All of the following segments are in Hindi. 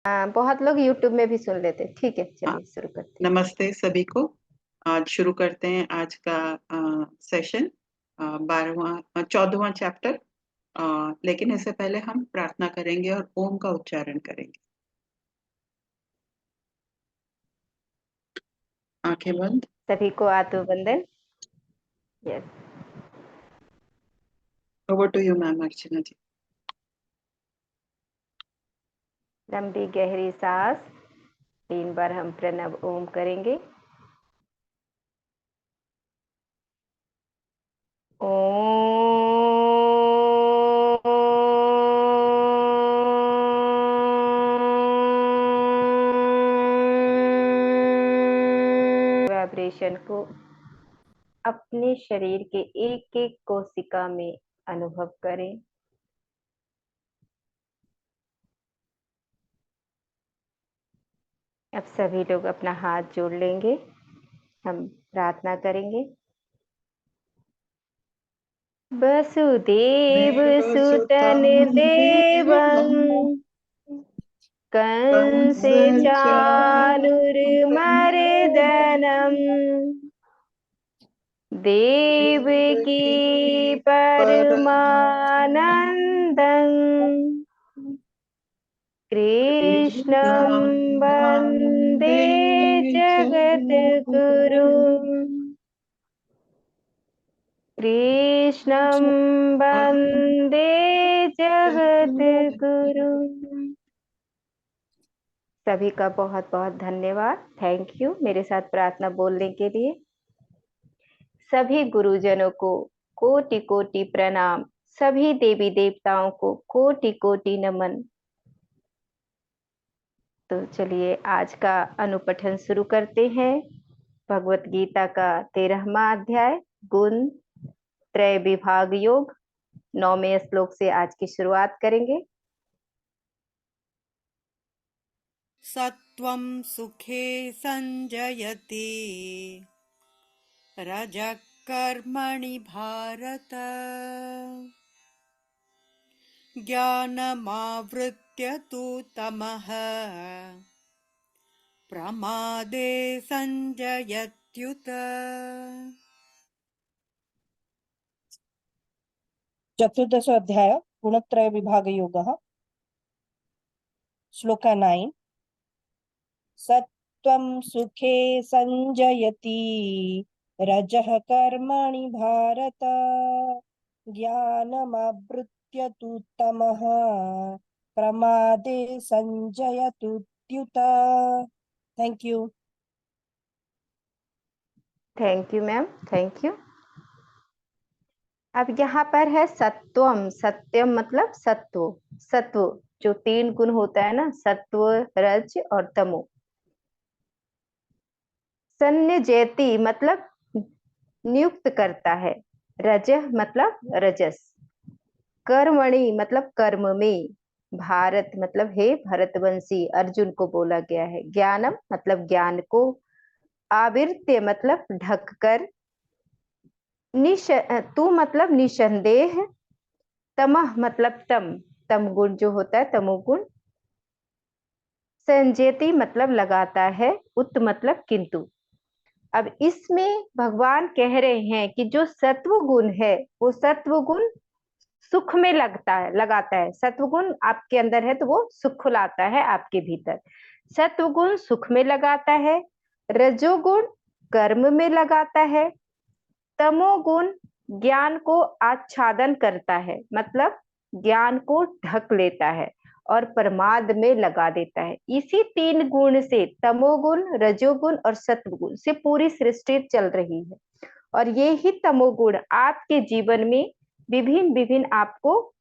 बहुत लोग यूट्यूब में भी सुन लेते। ठीक है, हाँ, चलिए शुरू करते हैं। नमस्ते सभी को। आज शुरू करते हैं आज का सेशन, 14वां चैप्टर। लेकिन इससे पहले हम प्रार्थना करेंगे और ओम का उच्चारण करेंगे। आंखें बंद। सभी को आत्मवंदन। Yes. Over to you ma'am Archana ji. लंबी गहरी सांस 3 बार हम प्रणव ओम करेंगे। वाइब्रेशन को अपने शरीर के एक एक कोशिका में अनुभव करें। अब सभी लोग अपना हाथ जोड़ लेंगे। हम प्रार्थना करेंगे। वसुदेव सुतन देवं कंस चाणूरमर्दनम् देवकी परमानन्दं कृष्णं वन्दे जगद्गुरुम् कृष्णं वन्दे जगद्गुरुम्। सभी का बहुत बहुत धन्यवाद। थैंक यू मेरे साथ प्रार्थना बोलने के लिए। सभी गुरुजनों को कोटि कोटि प्रणाम। सभी देवी देवताओं को कोटि कोटि नमन। तो चलिए आज का अनुपठन शुरू करते हैं। भगवत गीता का 13वां अध्याय गुण त्रय विभाग योग 9वें श्लोक से आज की शुरुआत करेंगे। सत्वं सुखे संजयति रजः कर्मणि भारत ज्ञानमावृत्य तु तमः प्रमादे संजयत्युत। चतुर्दश अध्याय गुणत्रय विभाग योगः। श्लोक 9। सत्वं सुखे संजयति रजः कर्मणि भारत ज्ञानमावृत्य तु तमः प्रमादे संजयत्युत। Thank you. Thank you ma'am, thank you. अब यहाँ पर है सत्वम। सत्यम मतलब सत्व। सत्व जो 3 गुण होता है ना, सत्व रज और तमो। संजयति मतलब नियुक्त करता है। रजः मतलब रजस। कर्मणि मतलब कर्म में। भारत मतलब हे भरतवंशी, अर्जुन को बोला गया है। ज्ञानम मतलब ज्ञान को। आविर्त्य मतलब ढककर। तू मतलब निसंदेह। तमह मतलब तम। तम गुण जो होता है तमोगुण। संजयति मतलब लगाता है। उत मतलब किंतु। अब इसमें भगवान कह रहे हैं कि जो सत्व गुण है वो सत्व गुण सुख में लगाता है। सत्व गुण आपके अंदर है तो वो सुख लाता है आपके भीतर। सत्व गुण सुख में लगाता है। रजोगुण कर्म में लगाता है। तमोगुण ज्ञान को आच्छादन करता है, मतलब ज्ञान को ढक लेता है और प्रमाद में लगा देता है। इसी 3 गुण से, तमोगुण रजोगुण और सत्वगुण से पूरी सृष्टि चल रही है। और ये ही तमोगुण आपके जीवन में विभिन्न विभिन्न आपको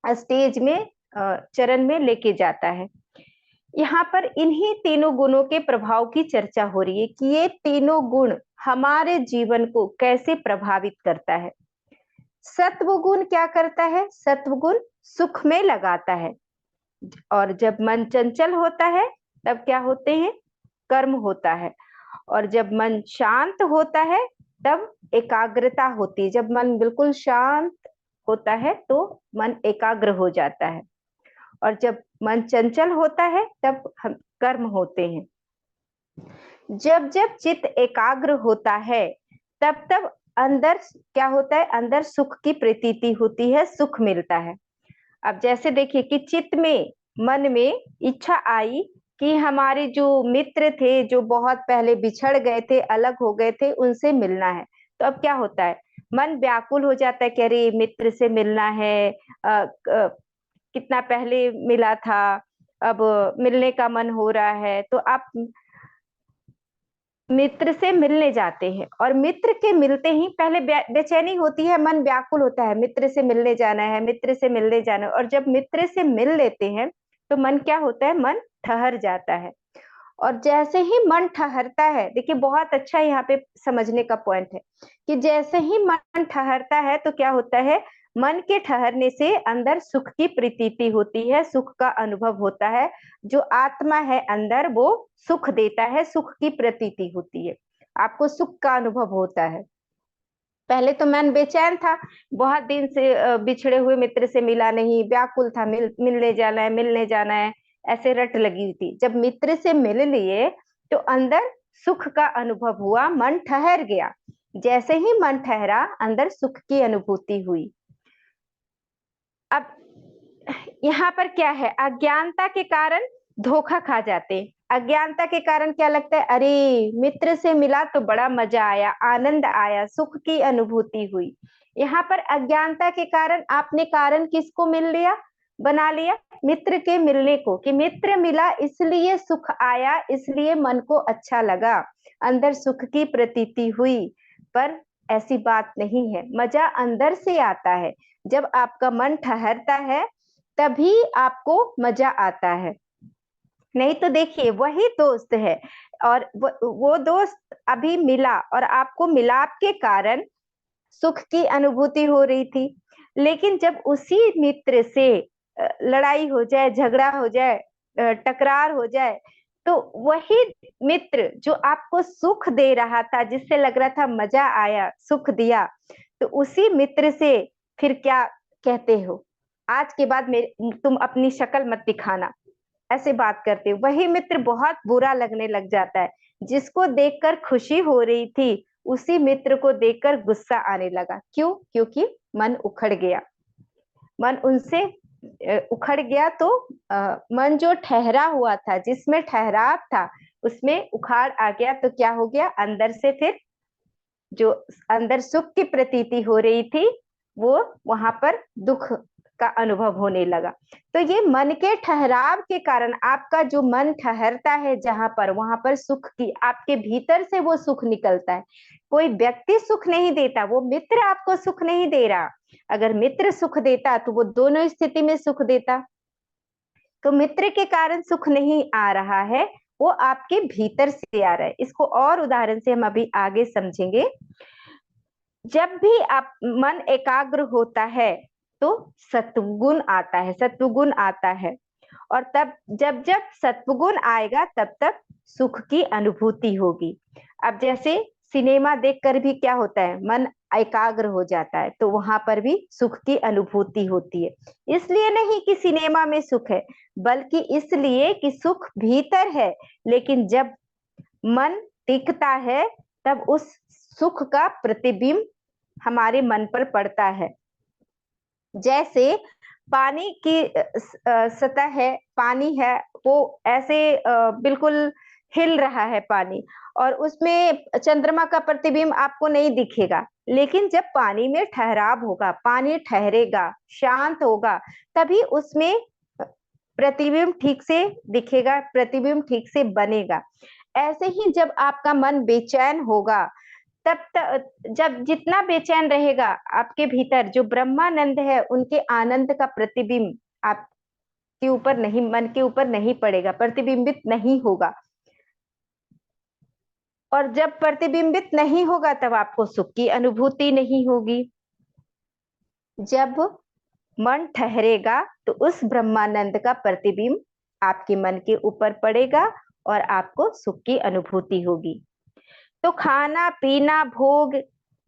स्टेज में चरण में लेके जाता है। यहाँ पर इन्हीं तीनों गुणों के प्रभाव की चर्चा हो रही है कि ये तीनों गुण हमारे जीवन को कैसे प्रभावित करता है। सत्व गुण क्या करता है? सत्व गुण सुख में लगाता है। और जब मन चंचल होता है तब क्या होते हैं? कर्म होता है। और जब मन शांत होता है तब एकाग्रता होती है। जब मन बिल्कुल शांत होता है तो मन एकाग्र हो जाता है। और जब मन चंचल होता है तब हम कर्म होते हैं। जब जब चित्त एकाग्र होता है तब तब अंदर क्या होता है, अंदर सुख की प्रतीति होती है, सुख मिलता है। अब जैसे देखिए कि चित्त में, मन में इच्छा आई कि हमारे जो मित्र थे, जो बहुत पहले बिछड़ गए थे, अलग हो गए थे, उनसे मिलना है। तो अब क्या होता है, मन व्याकुल हो जाता है कि अरे मित्र से मिलना है, कितना पहले मिला था, अब मिलने का मन हो रहा है। तो आप मित्र से मिलने जाते हैं और मित्र के मिलते ही पहले बेचैनी होती है, मन व्याकुल होता है, मित्र से मिलने जाना है, मित्र से मिलने जाना है। और जब मित्र से मिल लेते हैं तो मन क्या होता है, मन ठहर जाता है। और जैसे ही मन ठहरता है, देखिए बहुत अच्छा यहाँ पे समझने का पॉइंट है कि जैसे ही मन ठहरता है तो क्या होता है, मन के ठहरने से अंदर सुख की प्रतीति होती है, सुख का अनुभव होता है। जो आत्मा है अंदर वो सुख देता है, सुख की प्रतीति होती है, आपको सुख का अनुभव होता है। पहले तो मन बेचैन था, बहुत दिन से बिछड़े हुए मित्र से मिला नहीं, व्याकुल था, मिलने जाना है, मिलने जाना है, ऐसे रट लगी हुई थी। जब मित्र से मिल लिए तो अंदर सुख का अनुभव हुआ, मन ठहर गया। जैसे ही मन ठहरा अंदर सुख की अनुभूति हुई। अब यहाँ पर क्या है, अज्ञानता के कारण धोखा खा जाते। अज्ञानता के कारण क्या लगता है, अरे मित्र से मिला तो बड़ा मजा आया, आनंद आया, सुख की अनुभूति हुई। यहाँ पर अज्ञानता के कारण आपने कारण किसको मिल लिया, बना लिया, मित्र के मिलने को, कि मित्र मिला इसलिए सुख आया, इसलिए मन को अच्छा लगा, अंदर सुख की प्रतीति हुई। पर ऐसी बात नहीं है, मजा अंदर से आता है। जब आपका मन ठहरता है तभी आपको मजा आता है। नहीं तो देखिए वही दोस्त है और वो दोस्त अभी मिला और आपको मिलाप के कारण सुख की अनुभूति हो रही थी, लेकिन जब उसी मित्र से लड़ाई हो जाए, झगड़ा हो जाए, टकरार हो जाए, तो वही मित्र जो आपको सुख दे रहा था, जिससे लग रहा था मजा आया, सुख दिया, तो उसी मित्र से फिर क्या कहते हो, आज के बाद तुम अपनी शक्ल मत दिखाना, ऐसे बात करते हो। वही मित्र बहुत बुरा लगने लग जाता है। जिसको देखकर खुशी हो रही थी उसी मित्र को देखकर गुस्सा आने लगा। क्यों? क्योंकि मन उखड़ गया, मन उनसे उखड़ गया। तो मन जो ठहरा हुआ था, जिसमें ठहराव था, उसमें उखाड़ आ गया। तो क्या हो गया, अंदर से फिर जो अंदर सुख की प्रतीति हो रही थी वो वहां पर दुख का अनुभव होने लगा। तो ये मन के ठहराव के कारण, आपका जो मन ठहरता है जहां पर, वहां पर सुख की, आपके भीतर से वो सुख निकलता है। कोई व्यक्ति सुख नहीं देता, वो मित्र आपको सुख नहीं दे रहा। अगर मित्र सुख देता तो वो दोनों स्थिति में सुख देता। तो मित्र के कारण सुख नहीं आ रहा है, वो आपके भीतर से आ रहा है। इसको और उदाहरण से हम अभी आगे समझेंगे। जब भी आप मन एकाग्र होता है तो सत्वगुण आता है, सत्वगुण आता है। और तब जब जब सत्वगुण आएगा तब तक सुख की अनुभूति होगी। अब जैसे सिनेमा देखकर भी क्या होता है, मन एकाग्र हो जाता है, तो वहां पर भी सुख की अनुभूति होती है। इसलिए नहीं कि सिनेमा में सुख है, बल्कि इसलिए कि सुख भीतर है। लेकिन जब मन टिकता है तब उस सुख का प्रतिबिंब हमारे मन पर पड़ता है। जैसे पानी की सतह है, पानी है, वो ऐसे बिल्कुल हिल रहा है पानी, और उसमें चंद्रमा का प्रतिबिंब आपको नहीं दिखेगा। लेकिन जब पानी में ठहराव होगा, पानी ठहरेगा, शांत होगा, तभी उसमें प्रतिबिंब ठीक से दिखेगा, प्रतिबिंब ठीक से बनेगा। ऐसे ही जब आपका मन बेचैन होगा, तब जब जितना बेचैन रहेगा, आपके भीतर जो ब्रह्मानंद है, उनके आनंद का प्रतिबिंब आपके ऊपर नहीं, मन के ऊपर नहीं पड़ेगा, प्रतिबिंबित नहीं होगा। और जब प्रतिबिंबित नहीं होगा तब आपको सुख की अनुभूति नहीं होगी। जब मन ठहरेगा तो उस ब्रह्मानंद का प्रतिबिंब आपके मन के ऊपर पड़ेगा और आपको सुख की अनुभूति होगी। तो खाना पीना भोग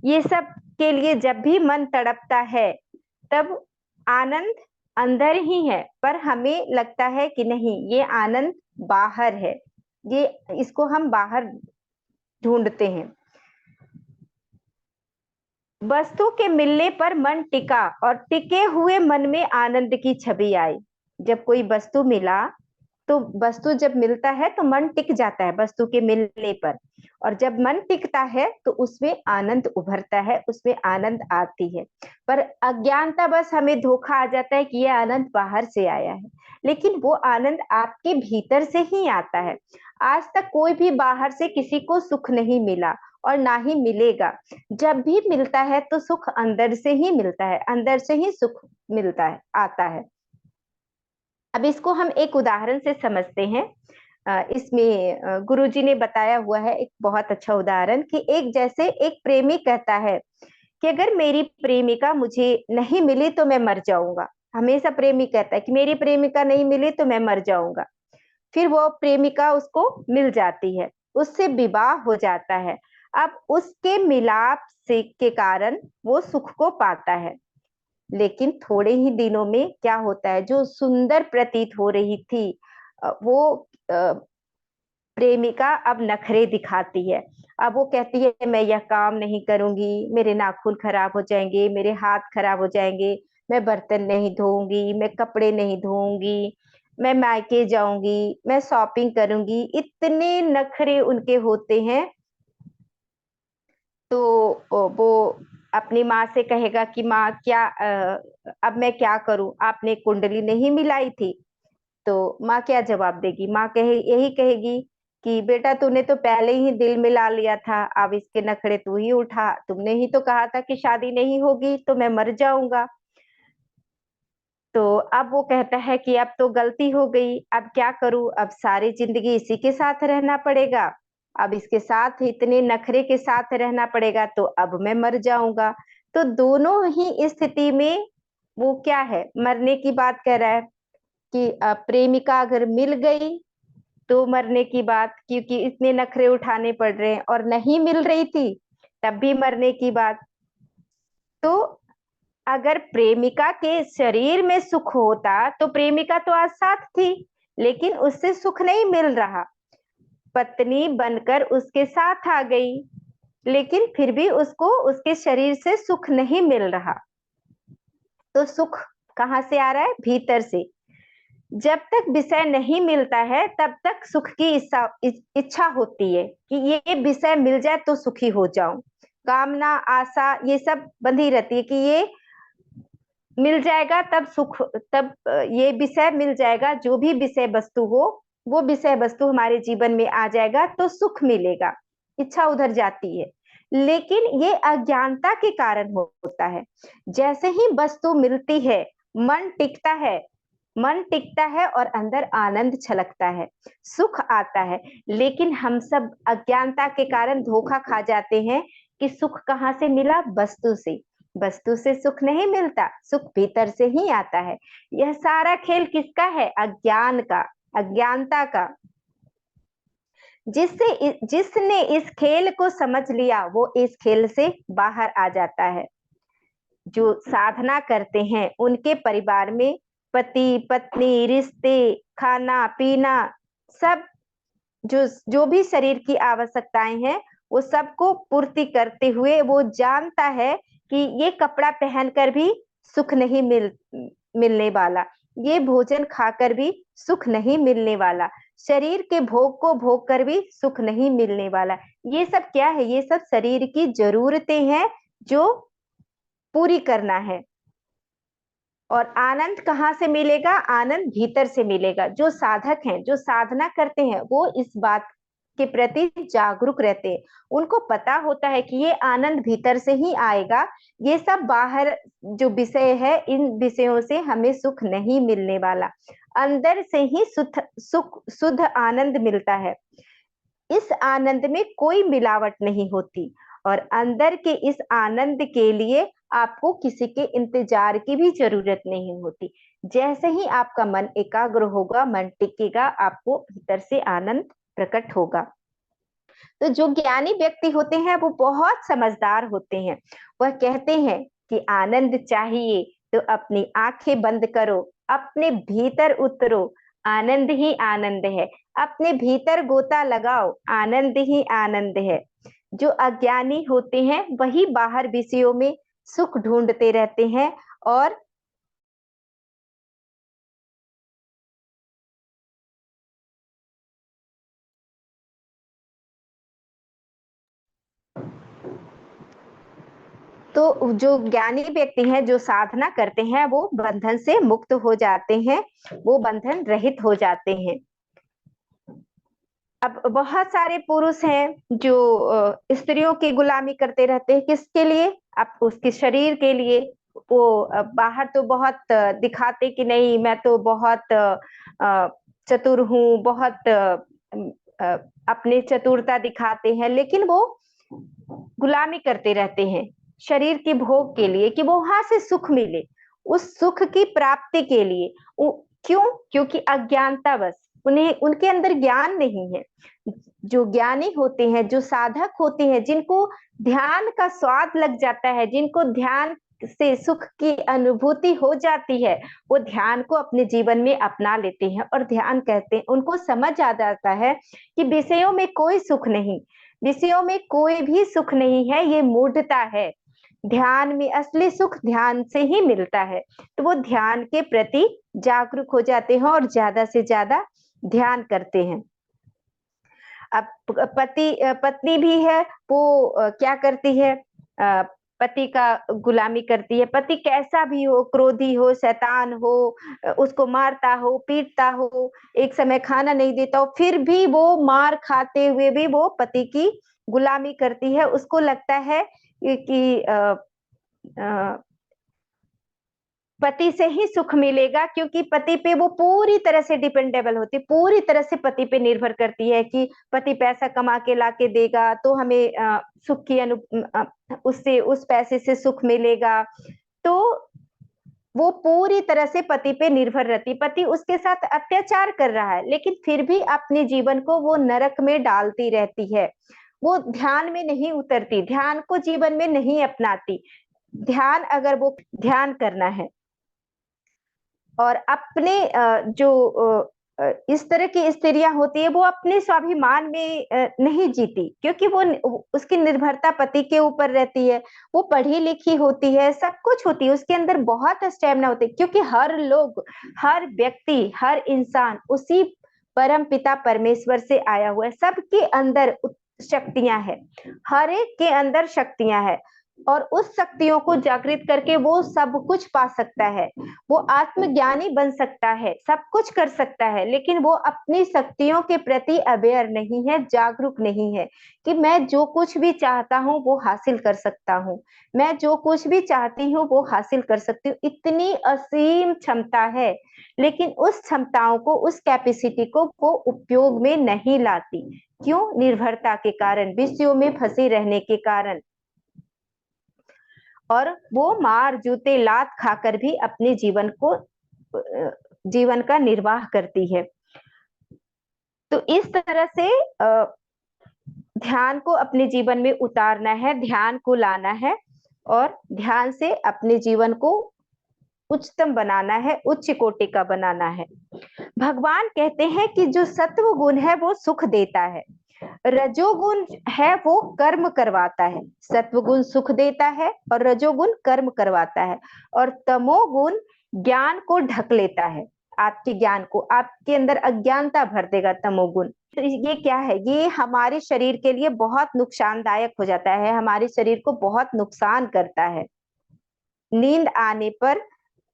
ये सब के लिए जब भी मन तड़पता है, तब आनंद अंदर ही है, पर हमें लगता है कि नहीं, ये आनंद बाहर है, ये इसको हम बाहर ढूंढते हैं। वस्तु के मिलने पर मन टिका और टिके हुए मन में आनंद की छवि आई। जब कोई वस्तु मिला, तो वस्तु जब मिलता है तो मन टिक जाता है वस्तु के मिलने पर, और जब मन टिकता है तो उसमें आनंद उभरता है, उसमें आनंद आती है। पर अज्ञानता बस हमें धोखा आ जाता है कि यह आनंद बाहर से आया है, लेकिन वो आनंद आपके भीतर से ही आता है। आज तक कोई भी बाहर से किसी को सुख नहीं मिला और ना ही मिलेगा। जब भी मिलता है तो सुख अंदर से ही मिलता है, अंदर से ही सुख मिलता है, आता है। अब इसको हम एक उदाहरण से समझते हैं। इसमें गुरुजी ने बताया हुआ है एक बहुत अच्छा उदाहरण कि एक प्रेमी कहता है कि अगर मेरी प्रेमिका मुझे नहीं मिली तो मैं मर जाऊंगा। हमेशा प्रेमी कहता है कि मेरी प्रेमिका नहीं मिली तो मैं मर जाऊंगा। फिर वो प्रेमिका उसको मिल जाती है, उससे विवाह हो जाता है। अब उसके मिलाप से के कारण वो सुख को पाता है, लेकिन थोड़े ही दिनों में क्या होता है, जो सुंदर प्रतीत हो रही थी वो प्रेमिका अब नखरे दिखाती है। अब वो कहती है मैं यह काम नहीं करूंगी, मेरे नाखून खराब हो जाएंगे, मेरे हाथ खराब हो जाएंगे, मैं बर्तन नहीं धोऊंगी, मैं कपड़े नहीं धोऊंगी, मैं मायके जाऊंगी, मैं शॉपिंग करूंगी। इतने नखरे उनके होते हैं। तो वो अपनी माँ से कहेगा कि माँ क्या अब मैं क्या करूं, आपने कुंडली नहीं मिलाई थी। तो माँ क्या जवाब देगी? माँ यही कहेगी कि बेटा तूने तो पहले ही दिल मिला लिया था, अब इसके नखरे तू ही उठा, तुमने ही तो कहा था कि शादी नहीं होगी तो मैं मर जाऊंगा। तो अब वो कहता है कि अब तो गलती हो गई, अब क्या करूं, अब सारी जिंदगी इसी के साथ रहना पड़ेगा, अब इसके साथ इतने नखरे के साथ रहना पड़ेगा, तो अब मैं मर जाऊंगा। तो दोनों ही स्थिति में वो क्या है, मरने की बात कह रहा है कि प्रेमिका अगर मिल गई तो मरने की बात, क्योंकि इतने नखरे उठाने पड़ रहे हैं, और नहीं मिल रही थी तब भी मरने की बात। तो अगर प्रेमिका के शरीर में सुख होता तो प्रेमिका तो आज साथ थी, लेकिन उससे सुख नहीं मिल रहा। पत्नी बनकर उसके साथ आ गई, लेकिन फिर भी उसको उसके शरीर से सुख नहीं मिल रहा। तो सुख कहाँ से आ रहा है? भीतर से। जब तक विषय नहीं मिलता है तब तक सुख की इच्छा होती है कि ये विषय मिल जाए तो सुखी हो जाऊं। कामना, आशा ये सब बंधी रहती है कि ये मिल जाएगा तब सुख, तब ये विषय मिल जाएगा, जो भी विषय वस्तु हो वो विषय वस्तु हमारे जीवन में आ जाएगा तो सुख मिलेगा, इच्छा उधर जाती है। लेकिन ये अज्ञानता के कारण होता है। जैसे ही वस्तु मिलती है मन टिकता है, मन टिकता है और अंदर आनंद छलकता है, सुख आता है। लेकिन हम सब अज्ञानता के कारण धोखा खा जाते हैं कि सुख कहाँ से मिला? वस्तु से। वस्तु से सुख नहीं मिलता, सुख भीतर से ही आता है। यह सारा खेल किसका है? अज्ञान का, अज्ञानता का। जिसने इस खेल को समझ लिया वो इस खेल से बाहर आ जाता है। जो साधना करते हैं उनके परिवार में पति पत्नी, रिश्ते, खाना पीना, सब जो भी शरीर की आवश्यकताएं हैं वो सबको पूर्ति करते हुए वो जानता है कि ये कपड़ा पहनकर भी सुख नहीं मिलने वाला, ये भोजन खाकर भी सुख नहीं मिलने वाला, शरीर के भोग को भोग कर भी सुख नहीं मिलने वाला। ये सब क्या है? ये सब शरीर की जरूरतें हैं जो पूरी करना है। और आनंद कहाँ से मिलेगा? आनंद भीतर से मिलेगा। जो साधक हैं, जो साधना करते हैं, वो इस बात के प्रति जागरूक रहते हैं। उनको पता होता है कि ये आनंद भीतर से ही आएगा, ये सब बाहर जो विषय है इन विषयों से हमें सुख नहीं मिलने वाला, अंदर से ही शुद्ध आनंद मिलता है। इस आनंद में कोई मिलावट नहीं होती, और अंदर के इस आनंद के लिए आपको किसी के इंतजार की भी जरूरत नहीं होती। जैसे ही आपका मन एकाग्र होगा, मन टिकेगा, आपको भीतर से आनंद प्रकट होगा। तो जो ज्ञानी व्यक्ति होते हैं वो बहुत समझदार होते हैं। वह कहते हैं कि आनंद चाहिए तो अपनी आंखें बंद करो, अपने भीतर उतरो, आनंद ही आनंद है। अपने भीतर गोता लगाओ, आनंद ही आनंद है। जो अज्ञानी होते हैं वही बाहर विषयों में सुख ढूंढते रहते हैं और तो जो ज्ञानी व्यक्ति हैं, जो साधना करते हैं, वो बंधन से मुक्त हो जाते हैं, वो बंधन रहित हो जाते हैं। अब बहुत सारे पुरुष हैं जो स्त्रियों की गुलामी करते रहते हैं। किसके लिए? अब उसके शरीर के लिए। वो बाहर तो बहुत दिखाते कि नहीं, मैं तो बहुत चतुर हूँ, बहुत अपने चतुरता दिखाते हैं, लेकिन वो गुलामी करते रहते हैं शरीर की भोग के लिए, कि वो वहां से सुख मिले, उस सुख की प्राप्ति के लिए। क्यों? क्योंकि अज्ञानता बस, उन्हें उनके अंदर ज्ञान नहीं है। जो ज्ञानी होते हैं, जो साधक होते हैं, जिनको ध्यान का स्वाद लग जाता है, जिनको ध्यान से सुख की अनुभूति हो जाती है, वो ध्यान को अपने जीवन में अपना लेते हैं। और ध्यान कहते हैं, उनको समझ आ जाता है कि विषयों में कोई सुख नहीं, विषयों में कोई भी सुख नहीं है, ये मूढ़ता है। ध्यान में असली सुख ध्यान से ही मिलता है। तो वो ध्यान के प्रति जागरूक हो जाते हैं और ज्यादा से ज्यादा ध्यान करते हैं। अब पत्नी भी है, वो क्या करती है? पति का गुलामी करती है। पति कैसा भी हो, क्रोधी हो, शैतान हो, उसको मारता हो, पीटता हो, एक समय खाना नहीं देता हो, फिर भी वो मार खाते हुए भी वो पति की गुलामी करती है। उसको लगता है कि पति से ही सुख मिलेगा, क्योंकि पति पे वो पूरी तरह से डिपेंडेबल होती, पूरी तरह से पति पे निर्भर करती है कि पति पैसा कमा के ला के देगा तो हमें सुख की उससे, उस पैसे से सुख मिलेगा। तो वो पूरी तरह से पति पे निर्भर रहती। पति उसके साथ अत्याचार कर रहा है, लेकिन फिर भी अपने जीवन को वो नरक में डालती रहती है। वो ध्यान में नहीं उतरती, ध्यान को जीवन में नहीं अपनाती। ध्यान, अगर वो ध्यान करना है और अपने जो इस तरह की स्त्रियां होती है, वो अपने स्वाभिमान में नहीं जीती, क्योंकि वो उसकी निर्भरता पति के ऊपर रहती है। वो पढ़ी लिखी होती है, सब कुछ होती है, उसके अंदर बहुत स्टेमिना होती है, क्योंकि हर लोग, हर व्यक्ति, हर इंसान उसी परम पिता परमेश्वर से आया हुआ है। सबके अंदर शक्तियां हैं, हर एक के अंदर शक्तियां हैं, और उस शक्तियों को जागृत करके वो सब कुछ पा सकता है। वो आत्मज्ञानी बन सकता है, सब कुछ कर सकता है, लेकिन वो अपनी शक्तियों के प्रति अवेयर नहीं है, जागरूक नहीं है कि मैं जो कुछ भी चाहता हूँ वो हासिल कर सकता हूँ, मैं जो कुछ भी चाहती हूँ वो हासिल कर सकती हूँ। इतनी असीम क्षमता है, लेकिन उस क्षमताओं को, उस कैपेसिटी को वो उपयोग में नहीं लाती। क्यों? निर्भरता के कारण, विषयों में फंसे रहने के कारण। और वो मार, जूते, लात खाकर भी अपने जीवन का निर्वाह करती है। तो इस तरह से ध्यान को अपने जीवन में उतारना है, ध्यान को लाना है, और ध्यान से अपने जीवन को उच्चतम बनाना है, उच्च कोटि का बनाना है। भगवान कहते हैं कि जो सत्व गुण है वो सुख देता है, रजोगुण है वो कर्म करवाता है। सत्वगुण सुख देता है और रजोगुण कर्म करवाता है, और तमोगुण ज्ञान को ढक लेता है। आपके ज्ञान को, आपके अंदर अज्ञानता भर देगा तमोगुण। तो ये क्या है? ये हमारे शरीर के लिए बहुत नुकसानदायक हो जाता है, हमारे शरीर को बहुत नुकसान करता है। नींद आने पर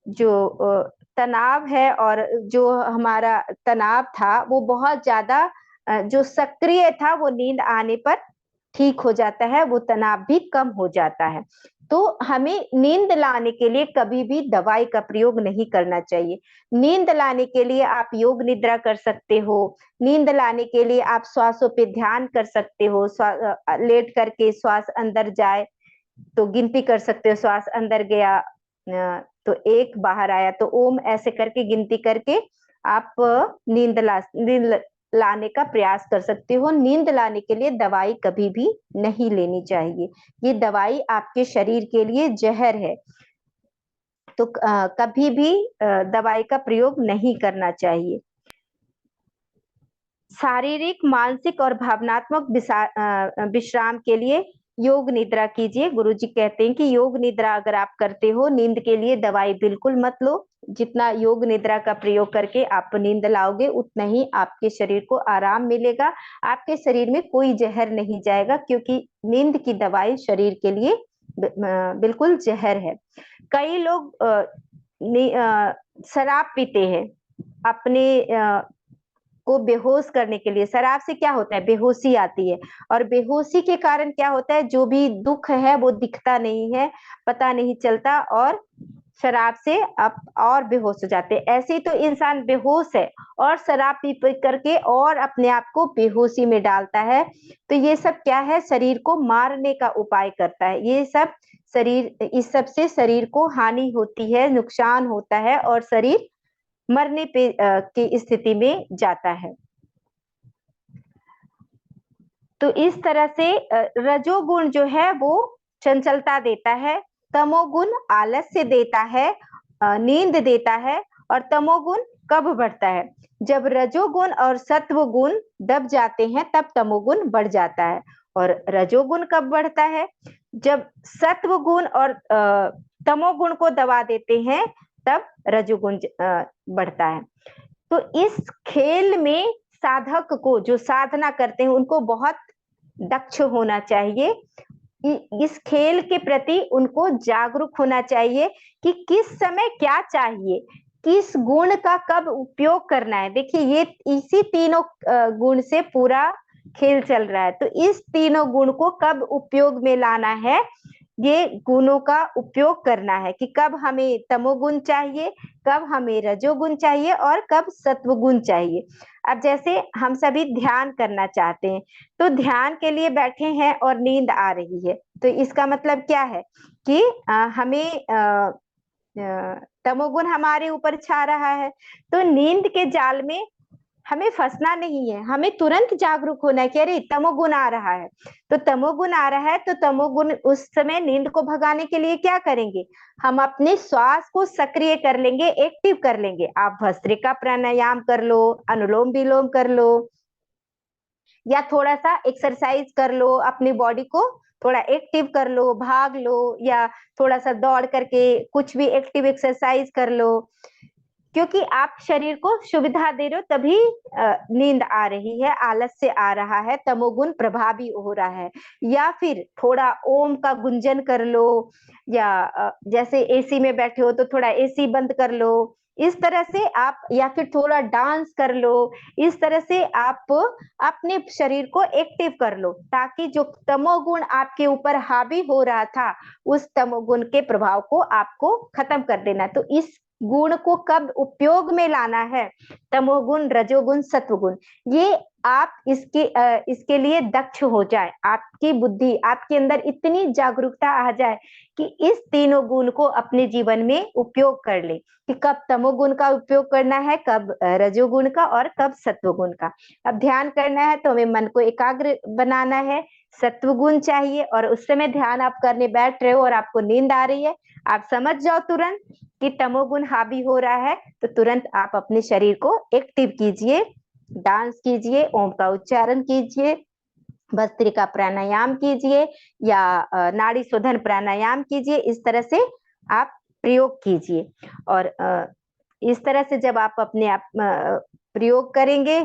जो तनाव है, और जो हमारा तनाव था वो बहुत ज्यादा जो सक्रिय था, वो नींद आने पर ठीक हो जाता है, वो तनाव भी कम हो जाता है। तो हमें नींद लाने के लिए कभी भी दवाई का प्रयोग नहीं करना चाहिए। नींद लाने के लिए आप योग निद्रा कर सकते हो, नींद लाने के लिए आप श्वासों पे ध्यान कर सकते हो। लेट करके श्वास अंदर जाए तो गिनती कर सकते हो, श्वास अंदर गया तो 1, बाहर आया तो ओम, ऐसे करके गिनती करके आप नींद लाने का प्रयास कर सकते हो। नींद लाने के लिए दवाई कभी भी नहीं लेनी चाहिए, ये दवाई आपके शरीर के लिए जहर है। तो कभी भी दवाई का प्रयोग नहीं करना चाहिए। शारीरिक, मानसिक और भावनात्मक विश्राम के लिए योग निद्रा कीजिए। गुरुजी कहते हैं कि योग निद्रा अगर आप करते हो, नींद के लिए दवाई बिल्कुल मत लो। जितना योग निद्रा का प्रयोग करके आप नींद लाओगे उतना ही आपके शरीर को आराम मिलेगा। आपके शरीर में कोई जहर नहीं जाएगा, क्योंकि नींद की दवाई शरीर के लिए बिल्कुल जहर है। कई लोग शराब पीते हैं अपने को बेहोश करने के लिए। शराब से क्या होता है, बेहोशी आती है, और बेहोशी के कारण क्या होता है, जो भी दुख है वो दिखता नहीं है, पता नहीं चलता, और शराब से आप और बेहोश हो जाते हैं। ऐसे ही तो इंसान बेहोश है और शराब पी पी करके और अपने आप को बेहोशी में डालता है। तो ये सब क्या है, शरीर को मारने का उपाय करता है। ये सब शरीर, इस सब से शरीर को हानि होती है, नुकसान होता है, और शरीर मरने पे की स्थिति में जाता है। तो इस तरह से रजोगुण जो है वो चंचलता देता है, तमोगुण आलस्य देता है, नींद देता है, और तमोगुण कब बढ़ता है, जब रजोगुण और सत्व गुण दब जाते हैं तब तमोगुण बढ़ जाता है। और रजोगुण कब बढ़ता है, जब सत्व गुण और तमोगुण को दबा देते हैं तब रजोगुण बढ़ता है। तो इस खेल में साधक को, जो साधना करते हैं, उनको बहुत दक्ष होना चाहिए। इस खेल के प्रति उनको जागरूक होना चाहिए कि किस समय क्या चाहिए, किस गुण का कब उपयोग करना है। देखिए, ये इसी तीनों गुण से पूरा खेल चल रहा है। तो इस तीनों गुण को कब उपयोग में लाना है, ये गुणों का उपयोग करना है कि कब हमें तमोगुण चाहिए, कब हमें रजोगुण चाहिए, और कब सत्वगुण चाहिए। अब जैसे हम सभी ध्यान करना चाहते हैं, तो ध्यान के लिए बैठे हैं और नींद आ रही है, तो इसका मतलब क्या है कि हमें तमोगुण हमारे ऊपर छा रहा है। तो नींद के जाल में हमें फंसना नहीं है, हमें तुरंत जागरूक होना है कि अरे तमोगुण आ रहा है। तो तमोगुण आ रहा है, तो तमोगुण उस समय नींद को भगाने के लिए क्या करेंगे, हम अपने श्वास को सक्रिय कर लेंगे, एक्टिव कर लेंगे। आप भस्त्रिका प्राणायाम कर लो, अनुलोम विलोम कर लो, या थोड़ा सा एक्सरसाइज कर लो, अपनी बॉडी को थोड़ा एक्टिव कर लो, भाग लो, या थोड़ा सा दौड़ करके कुछ भी एक्टिव एक्सरसाइज कर लो, क्योंकि आप शरीर को सुविधा दे रहे हो, तभी नींद आ रही है, आलस्य आ रहा है, तमोगुण प्रभावी हो रहा है। या फिर थोड़ा ओम का गुंजन कर लो, या जैसे एसी में बैठे हो तो थोड़ा एसी बंद कर लो, इस तरह से आप, या फिर थोड़ा डांस कर लो। इस तरह से आप अपने शरीर को एक्टिव कर लो, ताकि जो तमोगुण आपके ऊपर हावी हो रहा था, उस तमोगुण के प्रभाव को आपको खत्म कर देना। तो इस गुण को कब उपयोग में लाना है, तमोगुण, रजोगुण, सत्वगुण, ये आप इसके लिए दक्ष हो जाए, आपकी बुद्धि, आपके अंदर इतनी जागरूकता आ जाए कि इस तीनों गुण को अपने जीवन में उपयोग कर ले, कि कब तमोगुण का उपयोग करना है, कब रजोगुण का, और कब सत्वगुण का। अब ध्यान करना है तो हमें मन को एकाग्र बनाना है, सत्वगुण चाहिए, और उस समय ध्यान आप करने बैठ रहे हो और आपको नींद आ रही है, आप समझ जाओ तुरंत कि तमोगुण हावी हो रहा है, तो तुरंत आप अपने शरीर को एक्टिव कीजिए, डांस कीजिए, ओम का उच्चारण कीजिए, भस्त्रिका प्राणायाम कीजिए, या नाड़ी शोधन प्राणायाम कीजिए। इस तरह से आप प्रयोग कीजिए, और इस तरह से जब आप अपने आप प्रयोग करेंगे,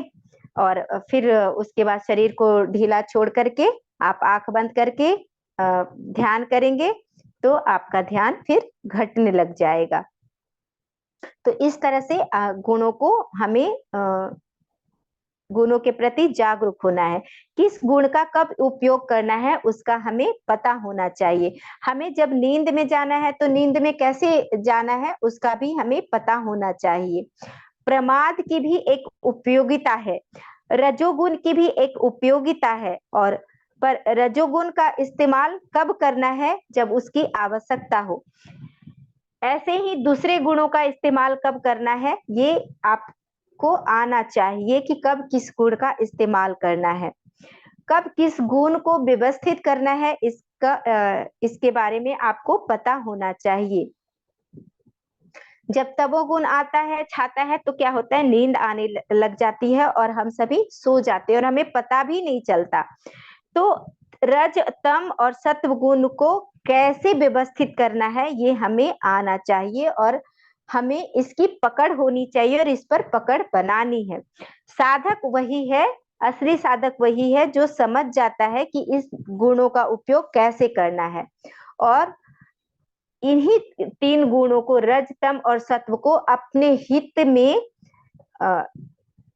और फिर उसके बाद शरीर को ढीला छोड़ करके आप आंख बंद करके ध्यान करेंगे, तो आपका ध्यान फिर घटने लग जाएगा। तो इस तरह से गुणों को हमें गुणों के प्रति जागरूक होना है, किस गुण का कब उपयोग करना है उसका हमें पता होना चाहिए। हमें जब नींद में जाना है तो नींद में कैसे जाना है उसका भी हमें पता होना चाहिए। प्रमाद की भी एक उपयोगिता है, रजोगुण की भी एक उपयोगिता है, और पर रजोगुण का इस्तेमाल कब करना है, जब उसकी आवश्यकता हो। ऐसे ही दूसरे गुणों का इस्तेमाल कब करना है, ये आपको आना चाहिए कि कब किस गुण का इस्तेमाल करना है, कब किस गुण को व्यवस्थित करना है, इसके बारे में आपको पता होना चाहिए। जब तमोगुण आता है, छाता है, तो क्या होता है, नींद आने लग जाती है और हम सभी सो जाते हैं और हमें पता भी नहीं चलता। तो रज, तम और सत्व गुण को कैसे व्यवस्थित करना है, ये हमें आना चाहिए और हमें इसकी पकड़ होनी चाहिए और इस पर पकड़ बनानी है। साधक वही है, असली साधक वही है जो समझ जाता है कि इस गुणों का उपयोग कैसे करना है और इन्हीं 3 गुणों को, रज, तम और सत्व को अपने हित में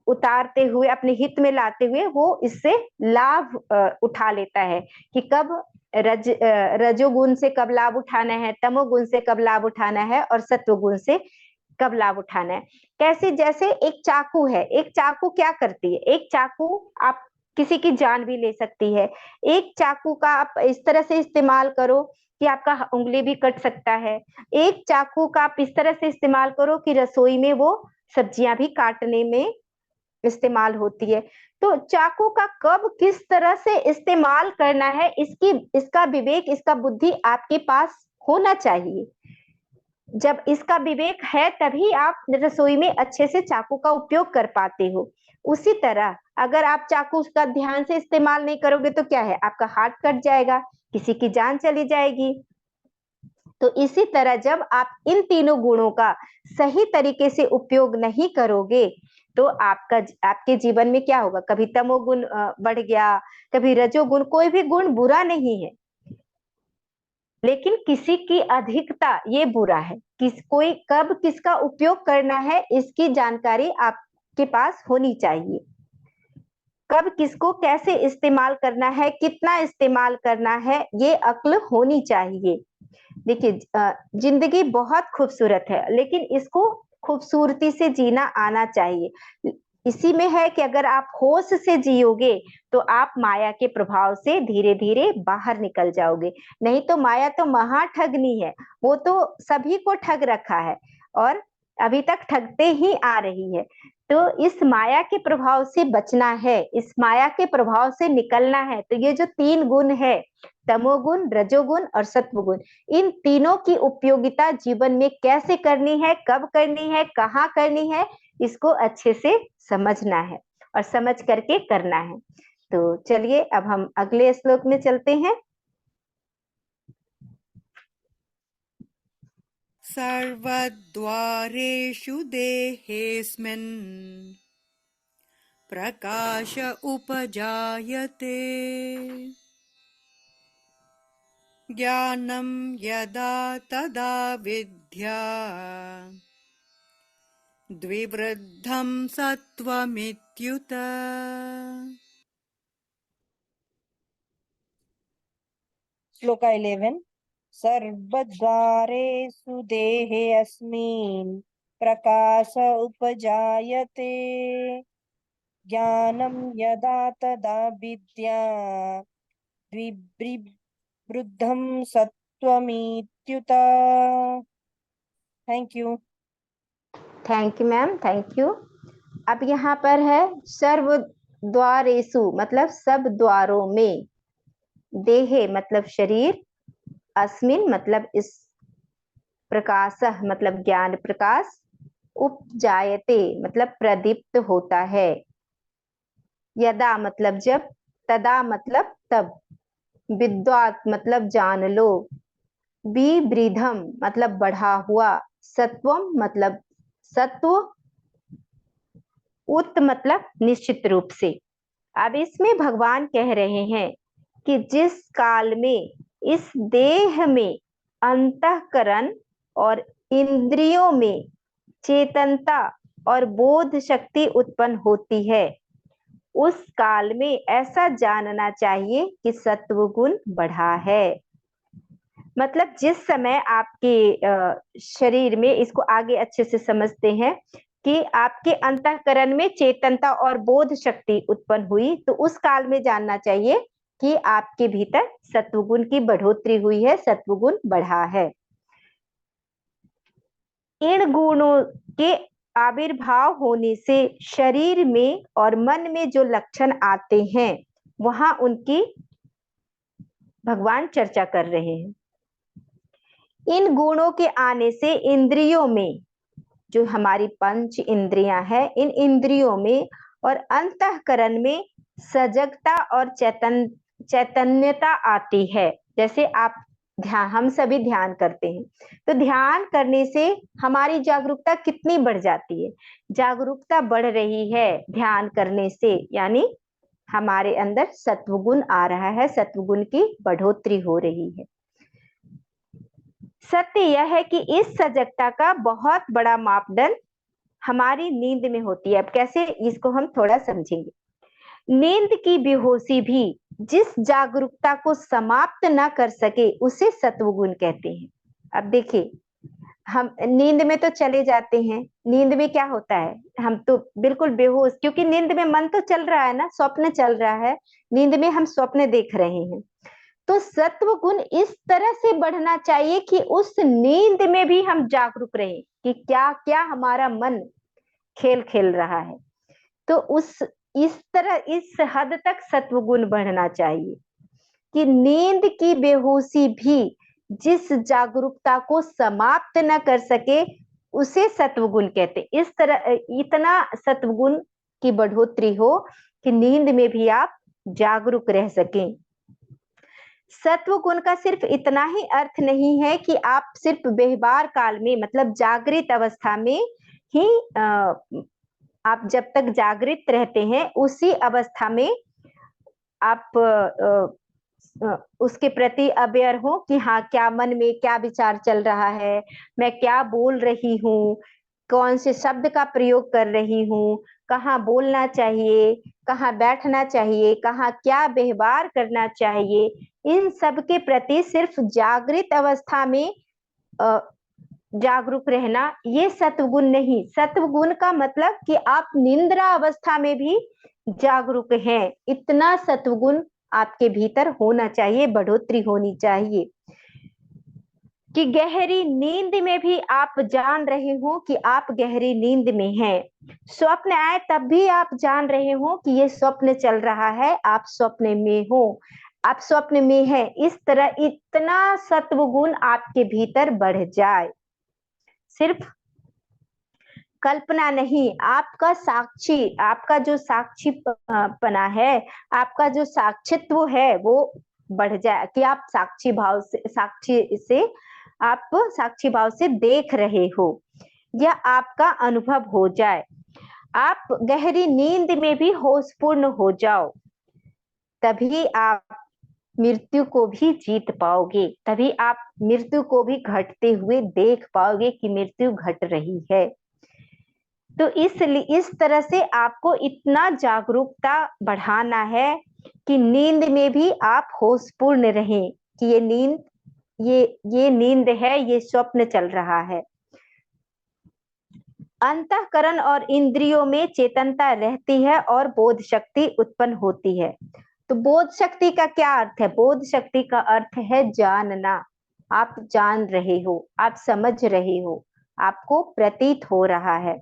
उतारते हुए, अपने हित में लाते हुए वो इससे लाभ उठा लेता है कि कब रजोगुण से कब लाभ उठाना है, तमोगुण से कब लाभ उठाना है और सत्वगुण से कब लाभ उठाना है। कैसे, जैसे एक चाकू है, एक चाकू क्या करती है, एक चाकू आप किसी की जान भी ले सकती है। एक चाकू का आप इस तरह से इस्तेमाल करो कि आपका उंगली भी कट सकता है। एक चाकू का आप इस तरह से इस्तेमाल करो कि रसोई में वो सब्जियां भी काटने में इस्तेमाल होती है। तो चाकू का कब किस तरह से इस्तेमाल करना है, इसका विवेक, इसका बुद्धि आपके पास होना चाहिए। जब इसका विवेक है तभी आप रसोई में अच्छे से चाकू का उपयोग कर पाते हो। उसी तरह अगर आप चाकू का ध्यान से इस्तेमाल नहीं करोगे तो क्या है, आपका हाथ कट जाएगा, किसी की जान चली जाएगी। तो इसी तरह जब आप इन तीनों गुणों का सही तरीके से उपयोग नहीं करोगे तो आपके जीवन में क्या होगा, कभी तमोगुण बढ़ गया, कभी रजोगुण। कोई भी गुण बुरा नहीं है, लेकिन किसी की अधिकता ये बुरा है। कोई कब किसका उपयोग करना है इसकी जानकारी आपके पास होनी चाहिए। कब किसको कैसे इस्तेमाल करना है, कितना इस्तेमाल करना है, ये अक्ल होनी चाहिए। देखिए, जिंदगी बहुत खूबसूरत है, लेकिन इसको खूबसूरती से जीना आना चाहिए। इसी में है कि अगर आप होश से जियोगे तो आप माया के प्रभाव से धीरे धीरे बाहर निकल जाओगे। नहीं तो माया तो महा ठगनी है, वो तो सभी को ठग रखा है और अभी तक ठगते ही आ रही है। तो इस माया के प्रभाव से बचना है, इस माया के प्रभाव से निकलना है। तो ये जो 3 गुण है, तमोगुण, रजोगुण और सत्वगुण, इन तीनों की उपयोगिता जीवन में कैसे करनी है, कब करनी है, कहाँ करनी है, इसको अच्छे से समझना है और समझ करके करना है। तो चलिए अब हम अगले श्लोक में चलते हैं। सर्वद्वारेषु देहेऽस्मिन् प्रकाश उपजायते ज्ञानं यदा तदा विद्यात् द्विवृद्धं सत्त्वमित्युत। श्लोका 11। सर्वद्वारेषु देहेऽस्मिन् प्रकाश उपजायते ज्ञानं यदा तदा विद्यात् द्विवृद्धं सत्त्वमित्युत। Thank you. Thank you ma'am, thank you. अब यहाँ पर है सर्व द्वारेषु मतलब सब द्वारों में, देहे मतलब शरीर, अस्मिन मतलब इस, प्रकाशः मतलब ज्ञान प्रकाश, उपजायते मतलब प्रदीप्त होता है, यदा मतलब जब, तदा मतलब तब, विद्वात मतलब जान लो, विवृद्धम मतलब बढ़ा हुआ, सत्वम मतलब सत्व, उत मतलब निश्चित रूप से। अब इसमें भगवान कह रहे हैं कि जिस काल में इस देह में अंतःकरण और इंद्रियों में चेतनता और बोध शक्ति उत्पन्न होती है, उस काल में ऐसा जानना चाहिए कि सत्व गुण बढ़ा है। मतलब जिस समय आपके शरीर में, इसको आगे अच्छे से समझते हैं कि आपके अंतःकरण में चेतनता और बोध शक्ति उत्पन्न हुई, तो उस काल में जानना चाहिए कि आपके भीतर सत्वगुण की बढ़ोतरी हुई है, सत्वगुण बढ़ा है। इन गुणों के आविर्भाव होने से शरीर में और मन में जो लक्षण आते हैं वहां उनकी भगवान चर्चा कर रहे हैं। इन गुणों के आने से इंद्रियों में जो हमारी पंच इंद्रियां हैं, इन इंद्रियों में और अंतःकरण में सजगता और चैतन्यता आती है। जैसे आप हम सभी ध्यान करते हैं, तो ध्यान करने से हमारी जागरूकता कितनी बढ़ जाती है। जागरूकता बढ़ रही है ध्यान करने से, यानी हमारे अंदर सत्वगुण आ रहा है, सत्वगुण की बढ़ोतरी हो रही है। सत्य यह है कि इस सजगता का बहुत बड़ा मापदंड हमारी नींद में होती है। अब कैसे, इसको हम थोड़ा समझेंगे। नींद की बेहोशी भी जिस जागरूकता को समाप्त न कर सके उसे सत्वगुण कहते हैं। अब देखिए, हम नींद में तो चले जाते हैं, नींद में क्या होता है, हम तो बिल्कुल बेहोश, क्योंकि नींद में मन तो चल रहा है ना, स्वप्न चल रहा है, नींद में हम स्वप्न देख रहे हैं। तो सत्व गुण इस तरह से बढ़ना चाहिए कि उस नींद में भी हम जागरूक रहें कि क्या क्या हमारा मन खेल खेल रहा है। तो इस तरह इस हद तक सत्व गुण बढ़ना चाहिए कि नींद की बेहोशी भी जिस जागरूकता को समाप्त न कर सके उसे सत्वगुण कहते। इस तरह इतना सत्वगुण की बढ़ोतरी हो कि नींद में भी आप जागरूक रह सकें। सत्वगुण का सिर्फ इतना ही अर्थ नहीं है कि आप सिर्फ व्यवहार काल में, मतलब जागृत अवस्था में ही आप जब तक जागृत रहते हैं उसी अवस्था में आप उसके प्रति अवेयर हो कि हाँ, क्या मन में क्या विचार चल रहा है, मैं क्या बोल रही हूँ, कौन से शब्द का प्रयोग कर रही हूँ, कहाँ बोलना चाहिए, कहाँ बैठना चाहिए, कहाँ क्या व्यवहार करना चाहिए, इन सब के प्रति सिर्फ जागृत अवस्था में जागरूक रहना, ये सत्वगुण नहीं। सत्वगुण का मतलब कि आप निंद्रा अवस्था में भी जागरूक हैं, इतना सत्वगुण आपके भीतर होना चाहिए, बढ़ोतरी होनी चाहिए कि गहरी नींद में भी आप जान रहे हो कि आप गहरी नींद में हैं। स्वप्न आए तब भी आप जान रहे हो कि ये स्वप्न चल रहा है, आप स्वप्न में हो, आप स्वप्न में हैं। इस तरह इतना सत्वगुण आपके भीतर बढ़ जाए, सिर्फ कल्पना नहीं, आपका साक्षी, आपका जो साक्षी पना है, आपका जो साक्षित्व है वो बढ़ जाए कि आप साक्षी भाव से देख रहे हो, या आपका अनुभव हो जाए। आप गहरी नींद में भी होशपूर्ण हो जाओ, तभी आप मृत्यु को भी जीत पाओगे, तभी आप मृत्यु को भी घटते हुए देख पाओगे कि मृत्यु घट रही है। तो इसलिए इस तरह से आपको इतना जागरूकता बढ़ाना है कि नींद में भी आप होशपूर्ण रहें कि ये नींद है, ये स्वप्न चल रहा है। अंतःकरण और इंद्रियों में चेतनता रहती है और बोध शक्ति उत्पन्न होती है। तो बोध शक्ति का क्या अर्थ है? बोध शक्ति का अर्थ है जानना। आप जान रहे हो, आप समझ रहे हो, आपको प्रतीत हो रहा है।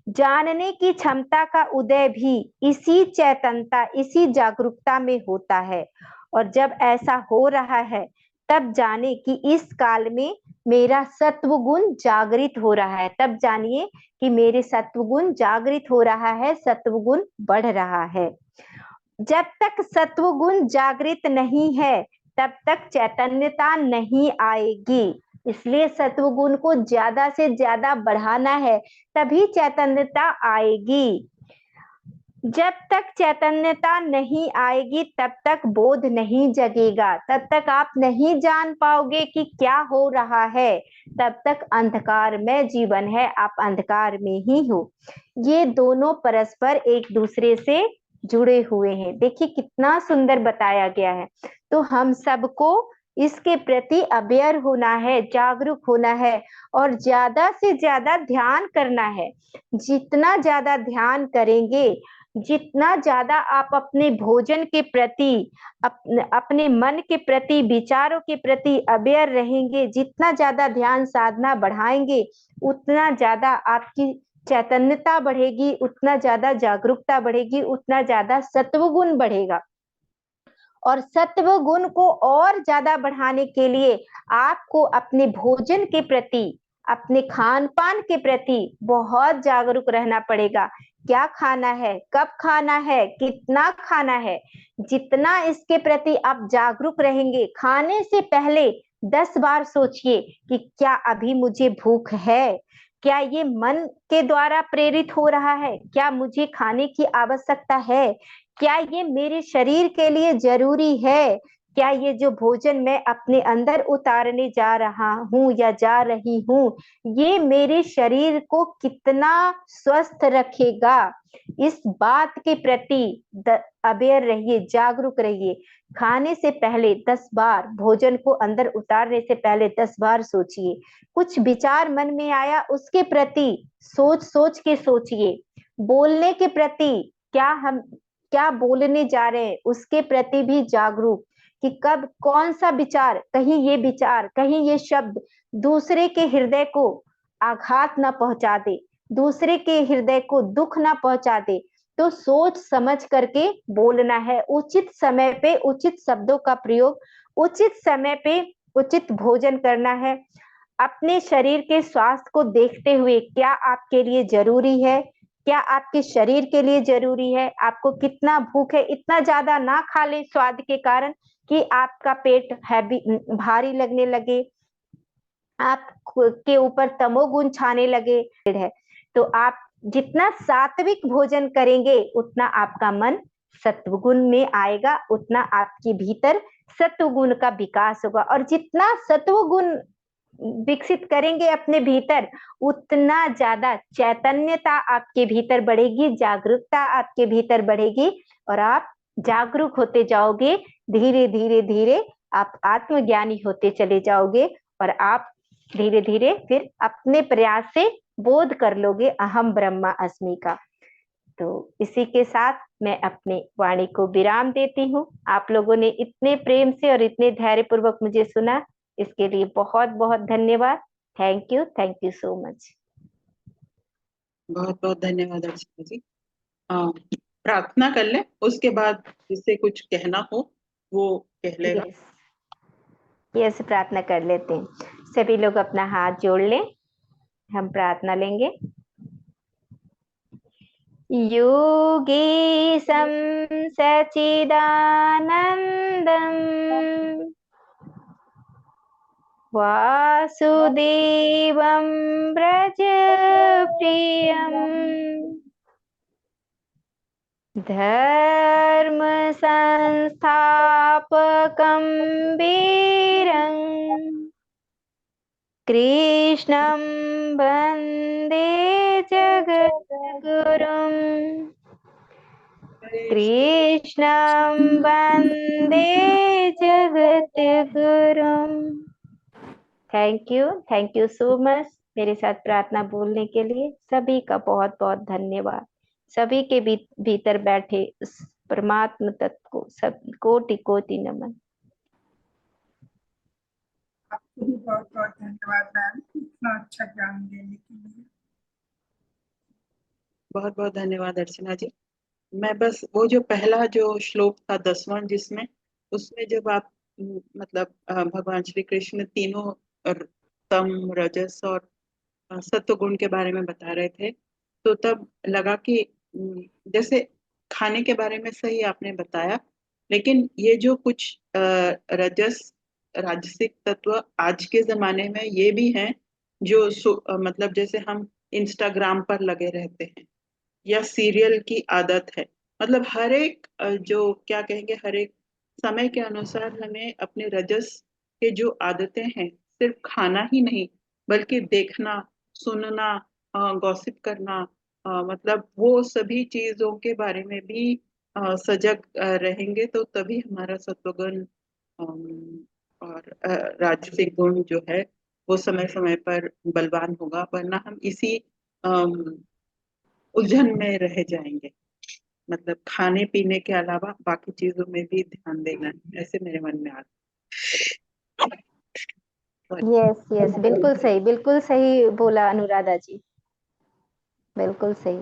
जानने की क्षमता का उदय भी इसी चैतन्यता, इसी जागरूकता में होता है। और जब ऐसा हो रहा है तब जाने कि इस काल में मेरा सत्वगुण जागृत हो रहा है, तब जानिए कि मेरे सत्वगुण जागृत हो रहा है, सत्वगुण बढ़ रहा है। जब तक सत्वगुण जागृत नहीं है तब तक चैतन्यता नहीं आएगी। इसलिए सत्वगुण को ज्यादा से ज्यादा बढ़ाना है, तभी चैतन्यता आएगी। जब तक चैतन्यता नहीं आएगी तब तक बोध नहीं जगेगा, तब तक आप नहीं जान पाओगे कि क्या हो रहा है, तब तक अंधकार में जीवन है, आप अंधकार में ही हो। ये दोनों परस्पर एक दूसरे से जुड़े हुए हैं। देखिए कितना सुंदर बताया गया है। तो हम सबको इसके प्रति अवेयर होना है, जागरूक होना है और ज्यादा से ज्यादा ध्यान करना है। जितना ज्यादा ध्यान करेंगे, जितना ज्यादा आप अपने भोजन के प्रति, अपने मन के प्रति, विचारों के प्रति अवेयर रहेंगे, जितना ज्यादा ध्यान साधना बढ़ाएंगे, उतना ज्यादा आपकी चैतन्यता बढ़ेगी, उतना ज्यादा जागरूकता बढ़ेगी, उतना ज्यादा सत्वगुण बढ़ेगा। और सत्व गुण को और ज्यादा बढ़ाने के लिए आपको अपने भोजन के प्रति, अपने खान पान के प्रति बहुत जागरूक रहना पड़ेगा। क्या खाना है, कब खाना है, कितना खाना है, जितना इसके प्रति आप जागरूक रहेंगे, खाने से पहले 10 बार सोचिए कि क्या अभी मुझे भूख है, क्या ये मन के द्वारा प्रेरित हो रहा है, क्या मुझे खाने की आवश्यकता है, क्या ये मेरे शरीर के लिए जरूरी है, क्या ये जो भोजन मैं अपने अंदर उतारने जा रहा हूँ या जा रही हूँ, ये मेरे शरीर को कितना स्वस्थ रखेगा। इस बात के प्रति अवेयर रहिए, जागरूक रहिए। खाने से पहले 10 बार, भोजन को अंदर उतारने से पहले 10 बार सोचिए। कुछ विचार मन में आया उसके प्रति सोच सोच के सोचिए। बोलने के प्रति हम क्या बोलने जा रहे हैं उसके प्रति भी जागरूक, कि कब कौन सा विचार, कहीं ये शब्द दूसरे के हृदय को आघात ना पहुंचा दे, दूसरे के हृदय को दुख ना पहुंचा दे। तो सोच समझ करके बोलना है, उचित समय पे उचित शब्दों का प्रयोग, उचित समय पे उचित भोजन करना है। अपने शरीर के स्वास्थ्य को देखते हुए क्या आपके लिए जरूरी है, क्या आपके शरीर के लिए जरूरी है, आपको कितना भूख है, इतना ज्यादा ना खा ले स्वाद के कारण कि आपका पेट हैवी भारी लगने लगे, आप के ऊपर तमोगुण छाने लगे है। तो आप जितना सात्विक भोजन करेंगे उतना आपका मन सत्वगुण में आएगा, उतना आपके भीतर सत्वगुण का विकास होगा। और जितना सत्वगुण विकसित करेंगे अपने भीतर, उतना ज्यादा चैतन्यता आपके भीतर बढ़ेगी, जागरूकता आपके भीतर बढ़ेगी और आप जागरूक होते जाओगे। धीरे धीरे धीरे आप आत्मज्ञानी होते चले जाओगे और आप धीरे धीरे फिर अपने प्रयास से बोध कर लोगे अहम ब्रह्मा अस्मि का। तो इसी के साथ मैं अपने वाणी को विराम देती हूँ। आप लोगों ने इतने प्रेम से और इतने धैर्यपूर्वक मुझे सुना, इसके लिए बहुत बहुत धन्यवाद। Thank you so much. बहुत बहुत धन्यवाद अर्चना जी। प्रार्थना कर ले, उसके बाद जिससे कुछ कहना हो वो कह लेगा। यस, प्रार्थना कर लेते हैं। सभी लोग अपना हाथ जोड़ लें, हम प्रार्थना लेंगे। योगीशं सच्चिदानन्दम् वासुदेवं व्रजप्रियम् धर्म संस्थापकं वीरं कृष्णं वन्दे जगद्गुरुम् कृष्णं वन्दे जगद्गुरुम्। थैंक यू सो मच मेरे साथ प्रार्थना बोलने के लिए। सभी का बहुत बहुत धन्यवाद। सभी के भीतर बैठे उस परमात्मा तत्व को सब कोटि कोटि नमन। आपको भी बहुत बहुत धन्यवाद मैम, इतना अच्छा ज्ञान देने के लिए। बहुत बहुत धन्यवाद अर्चना जी। मैं बस वो जो पहला जो श्लोक था 10वां, जिसमें उसमें जब आप मतलब भगवान श्री कृष्ण तीनों तम, रजस और सत्व गुण के बारे में बता रहे थे, तो तब लगा कि जैसे खाने के बारे में सही आपने बताया, लेकिन ये जो कुछ रजस राजसिक तत्व आज के जमाने में ये भी हैं जो मतलब जैसे हम इंस्टाग्राम पर लगे रहते हैं या सीरियल की आदत है। मतलब हर एक जो क्या कहेंगे, हर एक समय के अनुसार हमें अपने रजस के जो आदतें हैं, सिर्फ खाना ही नहीं बल्कि देखना, सुनना, गॉसिप करना, मतलब वो सभी चीजों के बारे में भी सजग रहेंगे, तो तभी हमारा सत्वगुण और राजसिक गुण जो है वो समय समय पर बलवान होगा, वरना हम इसी उलझन में रह जाएंगे। मतलब खाने पीने के अलावा बाकी चीजों में भी ध्यान देना है, ऐसे मेरे मन में आ यस, बिल्कुल सही बोला अनुराधा जी, बिल्कुल सही।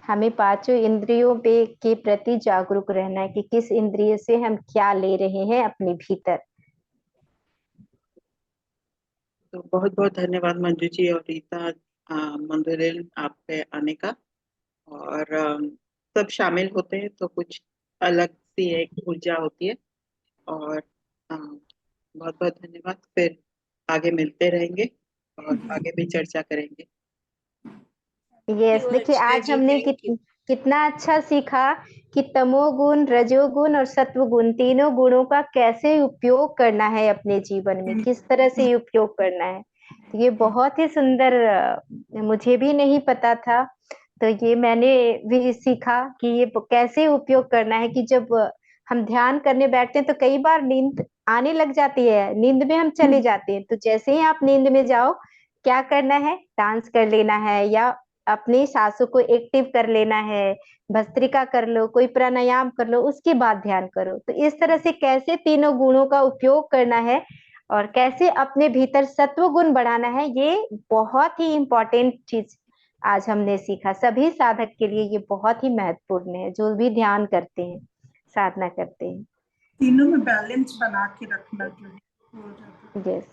हमें पांचों इंद्रियों पे के प्रति जागरूक रहना है कि किस इंद्रिय से हम क्या ले रहे हैं अपने भीतर। तो बहुत बहुत धन्यवाद मंजू जी और रीता, मंदुरेल आपके आने का। और सब शामिल होते हैं तो कुछ अलग सी एक ऊर्जा होती है। और बहुत बहुत धन्यवाद। फिर आगे मिलते रहेंगे और आगे भी चर्चा करेंगे। यस, देखिए अर्चना आज जी, हमने thank you. कितना अच्छा सीखा कि तमोगुण, रजोगुण और सत्वगुण तीनों गुणों का कैसे उपयोग करना है अपने जीवन में, किस तरह से उपयोग करना है। तो ये बहुत ही सुंदर, मुझे भी नहीं पता था, तो ये मैंने भी सीखा कि ये कैसे उपयोग करना है। कि जब हम ध्यान करने बैठते हैं तो कई बार नींद आने लग जाती है, नींद में हम चले जाते हैं। तो जैसे ही आप नींद में जाओ, क्या करना है, डांस कर लेना है या अपनी सांसों को एक्टिव कर लेना है, भस्त्रिका कर लो, कोई प्राणायाम कर लो, उसके बाद ध्यान करो। तो इस तरह से कैसे तीनों गुणों का उपयोग करना है और कैसे अपने भीतर सत्व गुण बढ़ाना है, ये बहुत ही इम्पोर्टेंट चीज आज हमने सीखा। सभी साधक के लिए ये बहुत ही महत्वपूर्ण है, जो भी ध्यान करते हैं, साधना करते हैं। तीनों में बैलेंस बना के रखना जो है वो ज्यादा यस,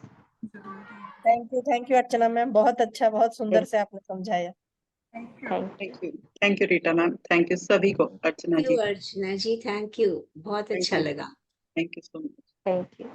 जरूरी है। थैंक यू अर्चना मैम, बहुत अच्छा, बहुत सुंदर से आपने समझाया। Thank you. Thank you. Thank you Rita ma'am, thank you सभी को, Archana Thank you, ji, Archana ji, thank you, बहुत Thank अच्छा you. लगा। Thank you so much. Thank you.